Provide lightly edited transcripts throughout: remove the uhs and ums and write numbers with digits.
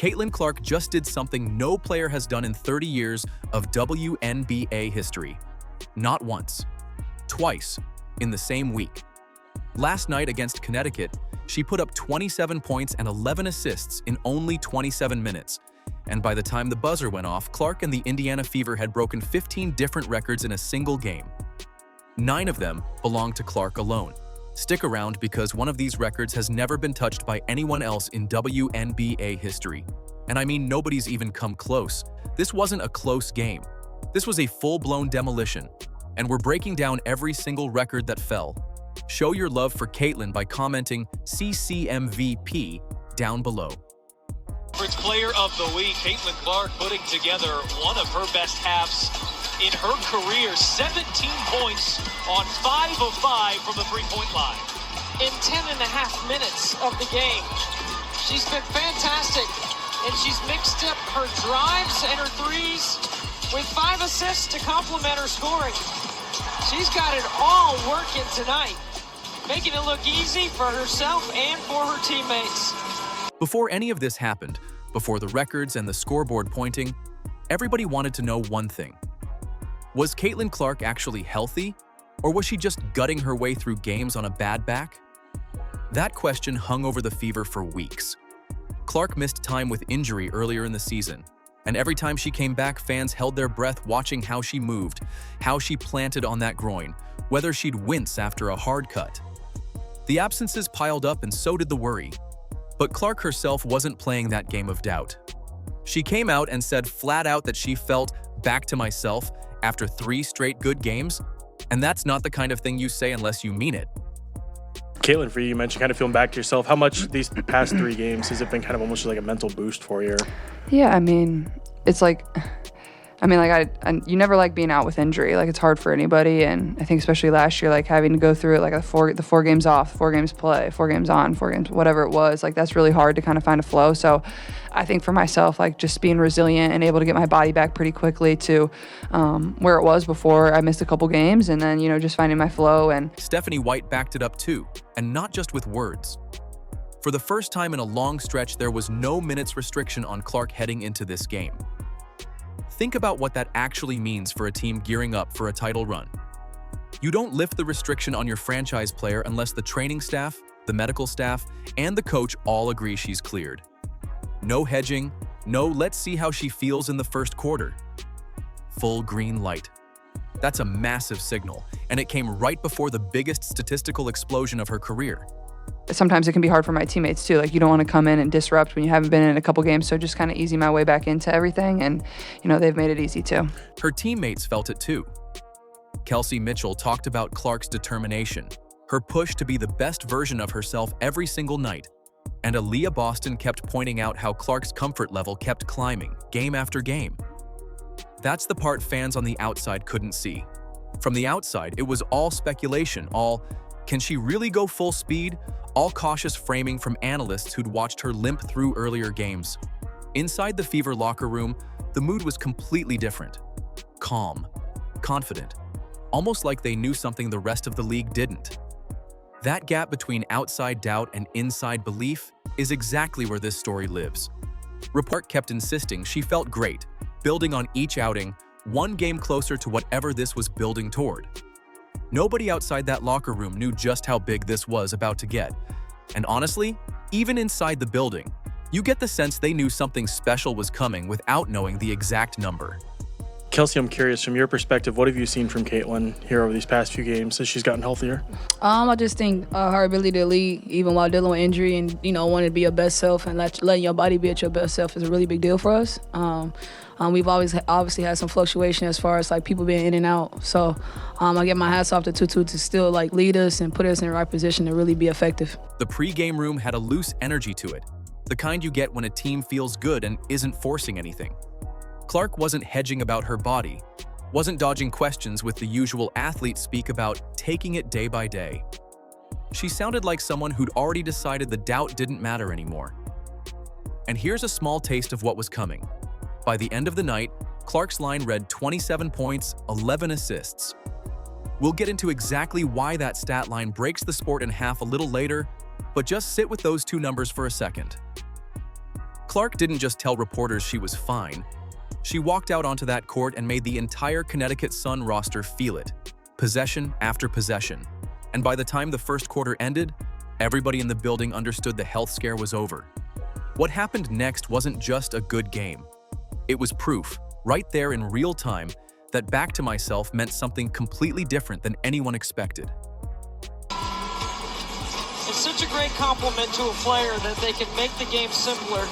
Caitlin Clark just did something no player has done in 30 years of WNBA history. Not once, twice, in the same week. Last night against Connecticut, she put up 27 points and 11 assists in only 27 minutes. And by the time the buzzer went off, Clark and the Indiana Fever had broken 15 different records in a single game. 9 of them belonged to Clark alone. Stick around because one of these records has never been touched by anyone else in WNBA history. And I mean, nobody's even come close. This wasn't a close game. This was a full-blown demolition. And we're breaking down every single record that fell. Show your love for Caitlin by commenting CCMVP down below. Average Player of the Week, Caitlin Clark putting together one of her best halves in her career. 17 points on 5 of 5 from the three-point line. In 10.5 minutes of the game, she's been fantastic, and she's mixed up her drives and her threes with 5 assists to complement her scoring. She's got it all working tonight, making it look easy for herself and for her teammates. Before any of this happened, before the records and the scoreboard pointing, everybody wanted to know one thing. Was Caitlin Clark actually healthy, or was she just gutting her way through games on a bad back? That question hung over the Fever for weeks. Clark missed time with injury earlier in the season, and every time she came back, fans held their breath watching how she moved, how she planted on that groin, whether she'd wince after a hard cut. The absences piled up and so did the worry. But Clark herself wasn't playing that game of doubt. She came out and said flat out that she felt back to myself after 3 straight good games, and that's not the kind of thing you say unless you mean it. Caitlin, for you mentioned kind of feeling back to yourself. How much these past 3 games has it been kind of almost like a mental boost for you? Yeah, I mean, it's like, you never like being out with injury. Like, it's hard for anybody, and I think especially last year, like having to go through it, like the four games off, 4 games play, 4 games on, 4 games, whatever it was. Like, that's really hard to kind of find a flow. So I think for myself, like just being resilient and able to get my body back pretty quickly to where it was before I missed a couple games, and then, just finding my flow. And Stephanie White backed it up too, and not just with words. For the first time in a long stretch, there was no minutes restriction on Clark heading into this game. Think about what that actually means for a team gearing up for a title run. You don't lift the restriction on your franchise player unless the training staff, the medical staff, and the coach all agree she's cleared. No hedging, no let's see how she feels in the first quarter. Full green light. That's a massive signal, and it came right before the biggest statistical explosion of her career. sometimes it can be hard for my teammates too. Like, you don't want to come in and disrupt when you haven't been in a couple games. So just kind of easing my way back into everything. And, they've made it easy too. Her teammates felt it too. Kelsey Mitchell talked about Clark's determination, her push to be the best version of herself every single night. And Aaliyah Boston kept pointing out how Clark's comfort level kept climbing, game after game. That's the part fans on the outside couldn't see. From the outside, it was all speculation, all, can she really go full speed? All cautious framing from analysts who'd watched her limp through earlier games. Inside the Fever locker room, the mood was completely different. Calm, confident, almost like they knew something the rest of the league didn't. That gap between outside doubt and inside belief is exactly where this story lives. Report kept insisting she felt great, building on each outing, one game closer to whatever this was building toward. Nobody outside that locker room knew just how big this was about to get. And honestly, even inside the building, you get the sense they knew something special was coming without knowing the exact number. Kelsey, I'm curious, from your perspective, what have you seen from Caitlin here over these past few games as she's gotten healthier? I just think her ability to lead, even while dealing with injury, and wanting to be your best self and letting your body be at your best self is a really big deal for us. We've always obviously had some fluctuation as far as people being in and out. So I get my hats off to Tutu to still lead us and put us in the right position to really be effective. The pre-game room had a loose energy to it, the kind you get when a team feels good and isn't forcing anything. Clark wasn't hedging about her body, wasn't dodging questions with the usual athlete speak about taking it day by day. She sounded like someone who'd already decided the doubt didn't matter anymore. And here's a small taste of what was coming. By the end of the night, Clark's line read 27 points, 11 assists. We'll get into exactly why that stat line breaks the sport in half a little later, but just sit with those two numbers for a second. Clark didn't just tell reporters she was fine. She walked out onto that court and made the entire Connecticut Sun roster feel it, possession after possession. And by the time the first quarter ended, everybody in the building understood the health scare was over. What happened next wasn't just a good game. It was proof, right there in real time, that back to myself meant something completely different than anyone expected. It's such a great compliment to a player that they can make the game simpler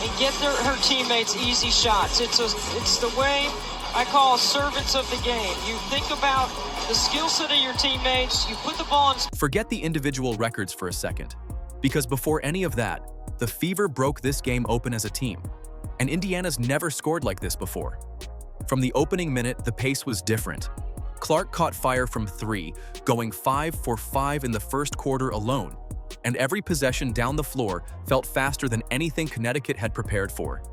and get her teammates easy shots. It's the way I call servants of the game. You think about the skill set of your teammates, you put the ball in. Forget the individual records for a second, because before any of that, the Fever broke this game open as a team, and Indiana's never scored like this before. From the opening minute, the pace was different. Clark caught fire from 3, going 5 for 5 in the first quarter alone, and every possession down the floor felt faster than anything Connecticut had prepared for.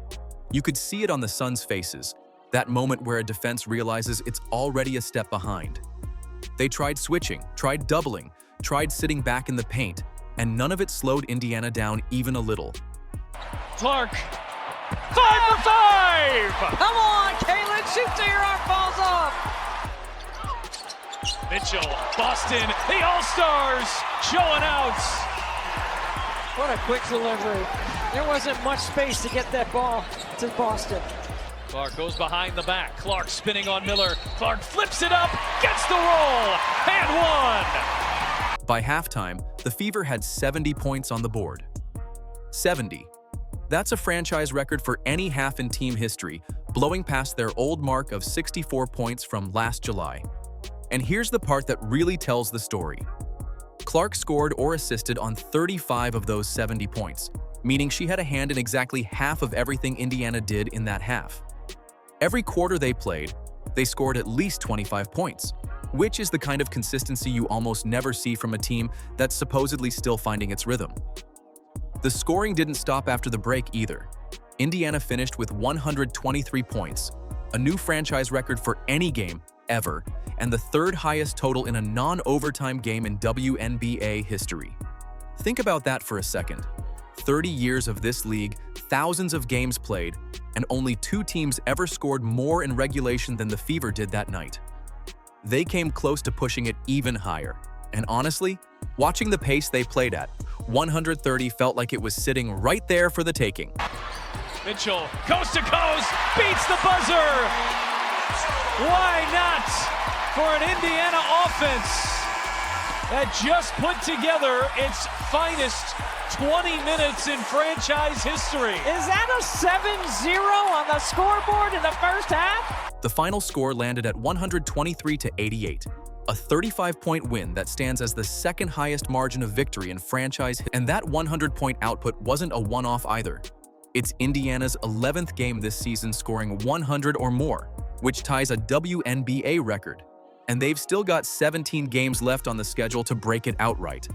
You could see it on the Suns' faces, that moment where a defense realizes it's already a step behind. They tried switching, tried doubling, tried sitting back in the paint, and none of it slowed Indiana down even a little. Clark, 5 for 5! Come on, Kaylin, shoot till your arm falls off. Mitchell, Boston, the All-Stars showing out. What a quick delivery. There wasn't much space to get that ball to Boston. Clark goes behind the back. Clark spinning on Miller. Clark flips it up, gets the roll, and one. By halftime, the Fever had 70 points on the board. 70. That's a franchise record for any half in team history, blowing past their old mark of 64 points from last July. And here's the part that really tells the story. Clark scored or assisted on 35 of those 70 points, meaning she had a hand in exactly half of everything Indiana did in that half. Every quarter they played, they scored at least 25 points, which is the kind of consistency you almost never see from a team that's supposedly still finding its rhythm. The scoring didn't stop after the break either. Indiana finished with 123 points, a new franchise record for any game ever, and the third highest total in a non-overtime game in WNBA history. Think about that for a second. 30 years of this league, thousands of games played, and only 2 teams ever scored more in regulation than the Fever did that night. They came close to pushing it even higher, and honestly, watching the pace they played at, 130 felt like it was sitting right there for the taking. Mitchell, coast to coast, beats the buzzer. Why not for an Indiana offense that just put together its finest 20 minutes in franchise history? Is that a 7-0 on the scoreboard in the first half? The final score landed at 123-88, a 35-point win that stands as the second highest margin of victory in franchise, and that 100-point output wasn't a one-off either. It's Indiana's 11th game this season scoring 100 or more, which ties a WNBA record, and they've still got 17 games left on the schedule to break it outright.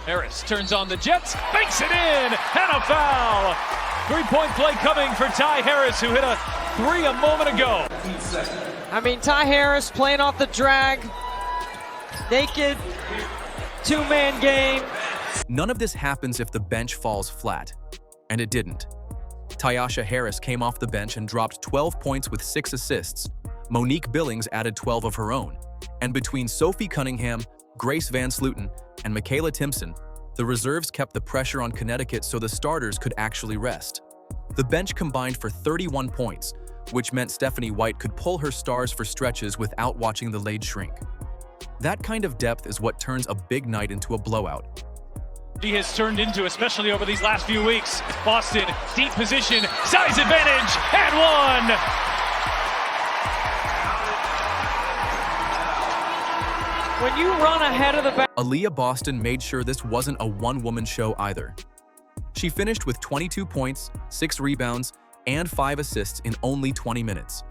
Harris turns on the Jets, banks it in, and a foul. 3-point play coming for Ty Harris, who hit a 3 a moment ago. I mean, Ty Harris playing off the drag, naked, 2-man game. None of this happens if the bench falls flat, and it didn't. Tyasha Harris came off the bench and dropped 12 points with 6 assists. Monique Billings added 12 of her own, and between Sophie Cunningham, Grace Van Sluten, and Michaela Timpson, the reserves kept the pressure on Connecticut so the starters could actually rest. The bench combined for 31 points, which meant Stephanie White could pull her stars for stretches without watching the lead shrink. That kind of depth is what turns a big night into a blowout. He has turned into, especially over these last few weeks. Boston, deep position, size advantage, and one! When you run ahead of the back. Aaliyah Boston made sure this wasn't a one-woman show either. She finished with 22 points, 6 rebounds, and 5 assists in only 20 minutes.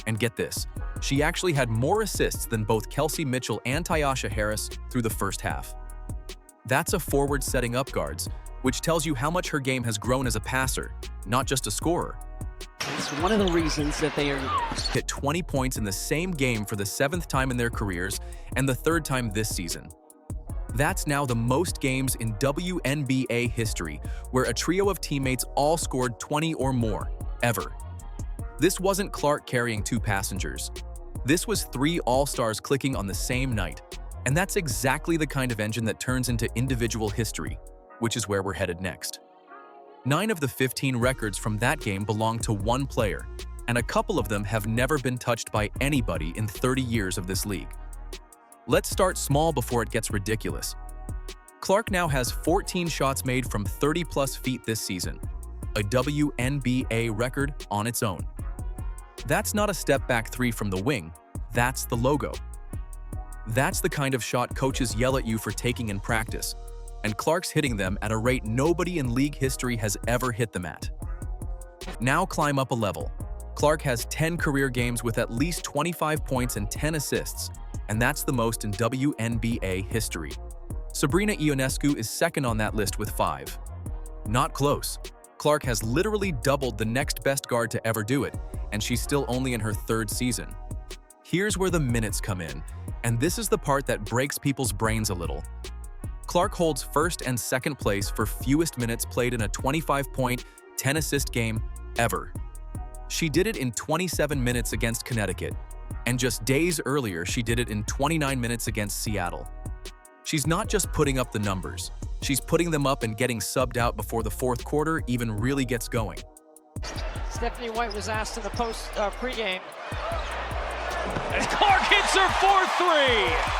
And get this, she actually had more assists than both Kelsey Mitchell and Tyasha Harris through the first half. That's a forward setting up guards, which tells you how much her game has grown as a passer, not just a scorer. It's one of the reasons that they are hit 20 points in the same game for the 7th time in their careers and the 3rd time this season. That's now the most games in WNBA history where a trio of teammates all scored 20 or more, ever. This wasn't Clark carrying 2 passengers. This was 3 all-stars clicking on the same night. And that's exactly the kind of engine that turns into individual history, which is where we're headed next. 9 of the 15 records from that game belong to one player, and a couple of them have never been touched by anybody in 30 years of this league. Let's start small before it gets ridiculous. Clark now has 14 shots made from 30-plus feet this season, a WNBA record on its own. That's not a step-back 3 from the wing, that's the logo. That's the kind of shot coaches yell at you for taking in practice, and Clark's hitting them at a rate nobody in league history has ever hit them at. Now climb up a level. Clark has 10 career games with at least 25 points and 10 assists, and that's the most in WNBA history. Sabrina Ionescu is second on that list with 5. Not close. Clark has literally doubled the next best guard to ever do it, and she's still only in her 3rd season. Here's where the minutes come in, and this is the part that breaks people's brains a little. Clark holds 1st and 2nd place for fewest minutes played in a 25-point, 10-assist game ever. She did it in 27 minutes against Connecticut, and just days earlier she did it in 29 minutes against Seattle. She's not just putting up the numbers, she's putting them up and getting subbed out before the 4th quarter even really gets going. Stephanie White was asked in the pregame. And Clark hits her 4-3.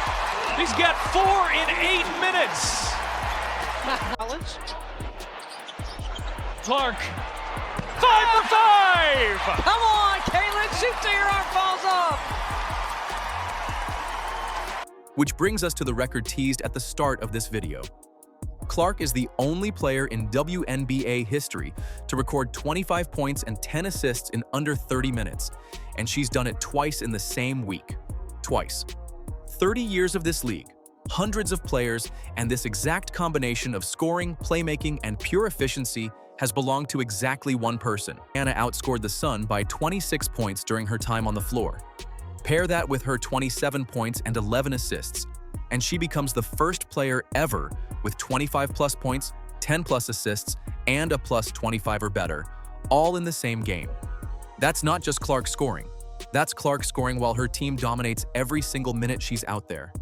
He's got 4 in 8 minutes. Clark, 5 for 5. Come on, Kaylin, shoot till your arm falls off. Which brings us to the record teased at the start of this video. Clark is the only player in WNBA history to record 25 points and 10 assists in under 30 minutes, and she's done it twice in the same week. Twice. 30 years of this league, hundreds of players, and this exact combination of scoring, playmaking, and pure efficiency has belonged to exactly one person. Anna outscored the Sun by 26 points during her time on the floor. Pair that with her 27 points and 11 assists, and she becomes the first player ever with 25-plus points, 10-plus assists, and a plus 25 or better, all in the same game. That's not just Clark scoring. That's Clark scoring while her team dominates every single minute she's out there.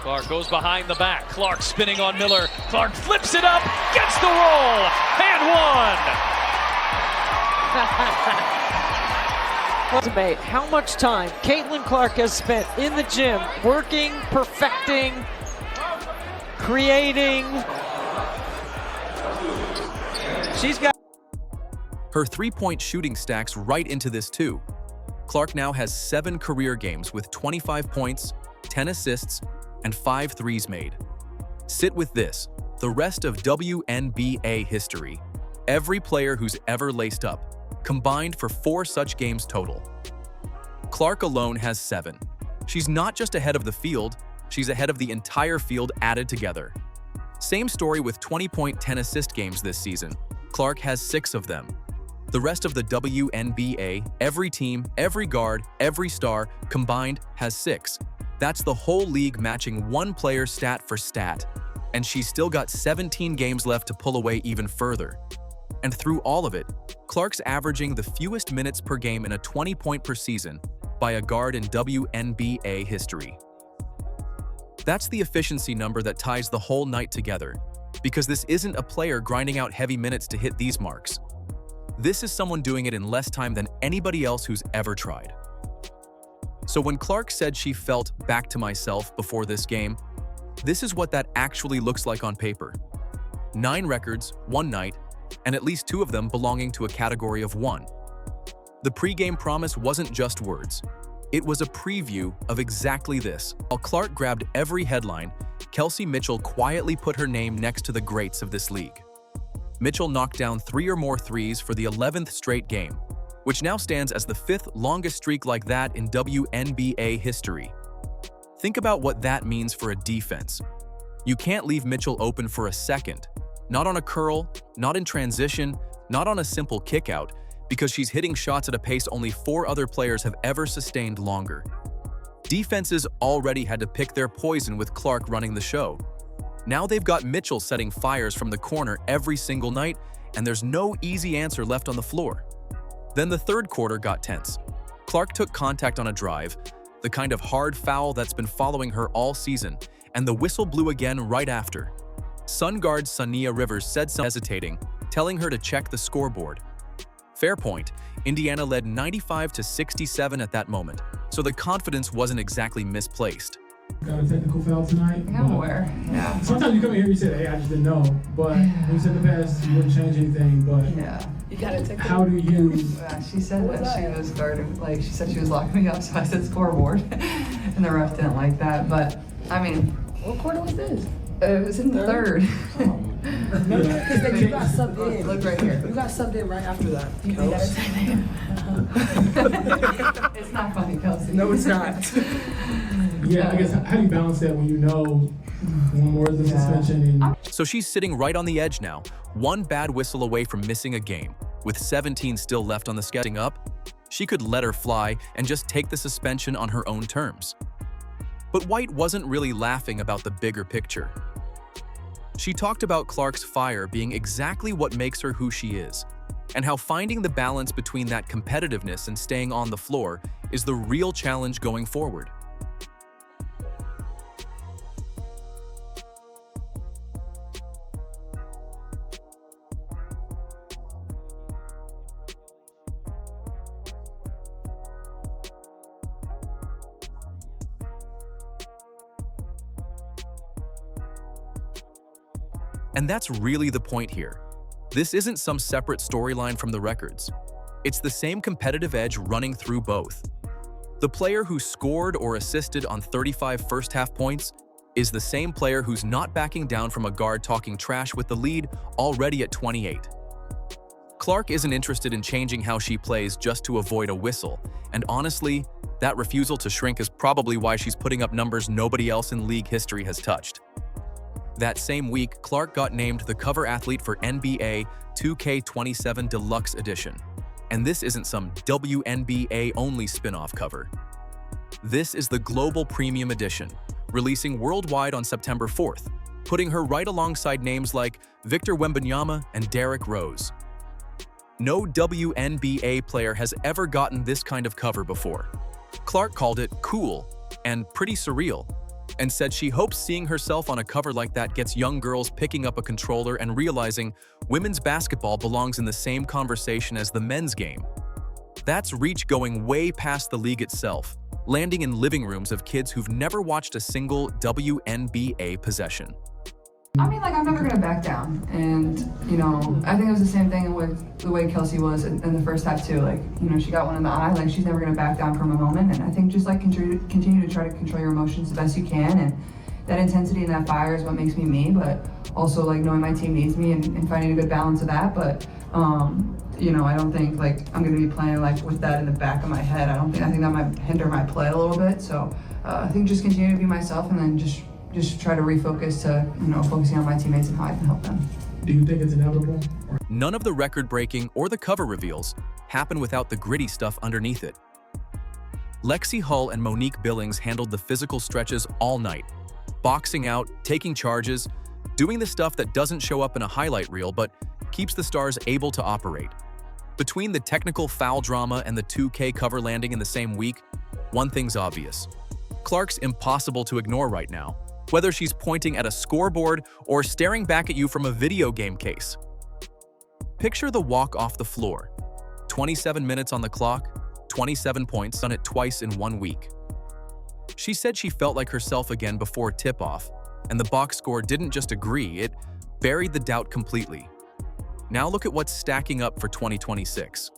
Clark goes behind the back. Clark spinning on Miller. Clark flips it up, gets the roll, and one. Debate how much time Caitlin Clark has spent in the gym working, perfecting, creating. She's got her 3-point shooting stacks right into this too. Clark now has 7 career games with 25 points, 10 assists, and 5 threes made. Sit with this, the rest of WNBA history. Every player who's ever laced up, combined for 4 such games total. Clark alone has 7. She's not just ahead of the field, she's ahead of the entire field added together. Same story with 20-point 10-assist games this season. Clark has 6 of them. The rest of the WNBA, every team, every guard, every star, combined has 6. That's the whole league matching one player stat for stat. And she's still got 17 games left to pull away even further. And through all of it, Clark's averaging the fewest minutes per game in a 20-point per season by a guard in WNBA history. That's the efficiency number that ties the whole night together, because this isn't a player grinding out heavy minutes to hit these marks. This is someone doing it in less time than anybody else who's ever tried. So when Clark said she felt back to myself before this game, this is what that actually looks like on paper. 9 records, 1 night, and at least 2 of them belonging to a category of 1. The pregame promise wasn't just words. It was a preview of exactly this. While Clark grabbed every headline, Kelsey Mitchell quietly put her name next to the greats of this league. Mitchell knocked down 3 or more threes for the 11th straight game, which now stands as the 5th longest streak like that in WNBA history. Think about what that means for a defense. You can't leave Mitchell open for a second, Not on a curl, not in transition, not on a simple kick out, because she's hitting shots at a pace only 4 other players have ever sustained longer. Defenses already had to pick their poison with Clark running the show. Now they've got Mitchell setting fires from the corner every single night, and there's no easy answer left on the floor. Then the third quarter got tense. Clark took contact on a drive, the kind of hard foul that's been following her all season, and the whistle blew again right after. Sun guard Sania Rivers said something hesitating, telling her to check the scoreboard. Fair point, Indiana led 95-67 at that moment, so the confidence wasn't exactly misplaced. Got a technical foul tonight. I'm aware. Yeah. Sometimes you come in here and you say, hey, I just didn't know. But when you said the pass, you wouldn't change anything. But Yeah. You gotta take how do you... She said that she was guarding, like, she said she was locking me up, so I said scoreboard. And the ref didn't like that. But, I mean, What quarter was this? it was in the third. Because you got subbed in. Look right here. You got subbed in right after that. You It's not funny, Kelsey. No, it's not. Yeah, I guess, how do you balance that when you know one more is the suspension and... So she's sitting right on the edge now, one bad whistle away from missing a game. With 17 still left on the schedule up, she could let her fly and just take the suspension on her own terms. But White wasn't really laughing about the bigger picture. She talked about Clark's fire being exactly what makes her who she is, and how finding the balance between that competitiveness and staying on the floor is the real challenge going forward. And that's really the point here. This isn't some separate storyline from the records. It's the same competitive edge running through both. The player who scored or assisted on 35 first-half points is the same player who's not backing down from a guard talking trash with the lead already at 28. Clark isn't interested in changing how she plays just to avoid a whistle, and honestly, that refusal to shrink is probably why she's putting up numbers nobody else in league history has touched. That same week, Clark got named the cover athlete for NBA 2K27 Deluxe Edition. And this isn't some WNBA-only spin-off cover. This is the Global Premium Edition, releasing worldwide on September 4th, putting her right alongside names like Victor Wembanyama and Derrick Rose. No WNBA player has ever gotten this kind of cover before. Clark called it cool and pretty surreal, and said she hopes seeing herself on a cover like that gets young girls picking up a controller and realizing women's basketball belongs in the same conversation as the men's game. That's reach going way past the league itself, landing in living rooms of kids who've never watched a single WNBA possession. I mean, like, I'm never gonna back down, and I think it was the same thing with the way Kelsey was in the first half too. Like, she got one in the eye. Like, she's never gonna back down from a moment, and I think just like continue to try to control your emotions the best you can, and that intensity and that fire is what makes me me. But also like knowing my team needs me and finding a good balance of that. But I don't think like I'm gonna be playing like with that in the back of my head. I think that might hinder my play a little bit. So I think just continue to be myself, and then just try to refocus to, focusing on my teammates and how I can help them. Do you think it's inevitable? None of the record-breaking or the cover reveals happen without the gritty stuff underneath it. Lexi Hull and Monique Billings handled the physical stretches all night, boxing out, taking charges, doing the stuff that doesn't show up in a highlight reel but keeps the stars able to operate. Between the technical foul drama and the 2K cover landing in the same week, one thing's obvious. Clark's impossible to ignore right now, whether she's pointing at a scoreboard or staring back at you from a video game case. Picture the walk off the floor. 27 minutes on the clock, 27 points, done it twice in 1 week. She said she felt like herself again before tip-off, and the box score didn't just agree, it buried the doubt completely. Now look at what's stacking up for 2026.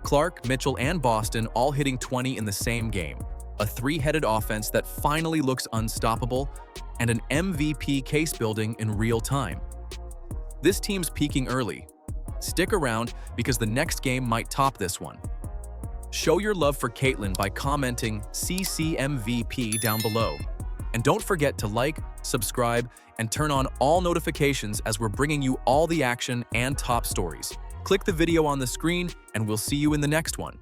Clark, Mitchell, and Boston all hitting 20 in the same game. A three-headed offense that finally looks unstoppable, and an MVP case building in real time. This team's peaking early. Stick around because the next game might top this one. Show your love for Caitlin by commenting CCMVP down below. And don't forget to like, subscribe, and turn on all notifications as we're bringing you all the action and top stories. Click the video on the screen, and we'll see you in the next one.